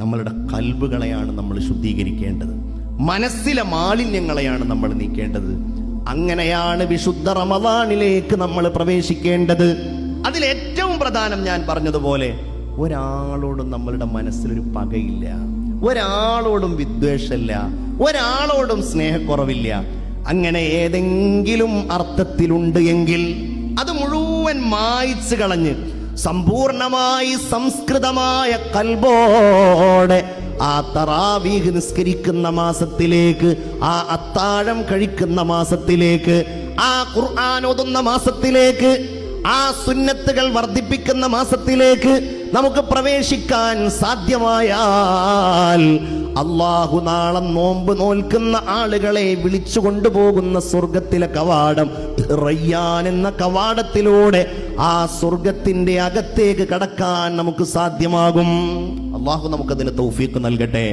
നമ്മളുടെ കൽബുകളെയാണ് നമ്മൾ ശുദ്ധീകരിക്കേണ്ടത്, മനസ്സിലെ മാലിന്യങ്ങളെയാണ് നമ്മൾ നീക്കേണ്ടത്. അങ്ങനെയാണ് വിശുദ്ധ റമദാനിലേക്ക് നമ്മൾ പ്രവേശിക്കേണ്ടത്. അതിലേറ്റവും പ്രധാനം ഞാൻ പറഞ്ഞതുപോലെ, ഒരാളോടും നമ്മളുടെ മനസ്സിലൊരു പകയില്ല, ഒരാളോടും വിദ്വേഷമില്ല, ഒരാളോടും സ്നേഹക്കുറവില്ല. അങ്ങനെ ഏതെങ്കിലും അർത്ഥത്തിലുണ്ട് എങ്കിൽ അത് മുഴുവൻ മായ്ച്ചു കളഞ്ഞ് സമ്പൂർണമായി സംസ്കൃതമായ കൽബോടെ ആ തറാവീഹ് നിസ്കരിക്കുന്ന മാസത്തിലേക്ക്, ആ അത്താഴം കഴിക്കുന്ന മാസത്തിലേക്ക്, ആ ഖുർആൻ ഓതുന്ന മാസത്തിലേക്ക്, ആ സുന്നത്തുകൾ വർദ്ധിപ്പിക്കുന്ന മാസത്തിലേക്ക് നമുക്ക് പ്രവേശിക്കാൻ സാധ്യമായാൽ അല്ലാഹു നാളെ നോമ്പ് നോൽക്കുന്ന ആളുകളെ വിളിച്ചു കൊണ്ടുപോകുന്ന സ്വർഗത്തിലെ കവാടം റയ്യാൻ എന്ന കവാടത്തിലൂടെ ആ സ്വർഗത്തിന്റെ അകത്തേക്ക് കടക്കാൻ നമുക്ക് സാധ്യമാകും. അല്ലാഹു നമുക്കതിന് തൗഫീഖ് നൽകട്ടെ.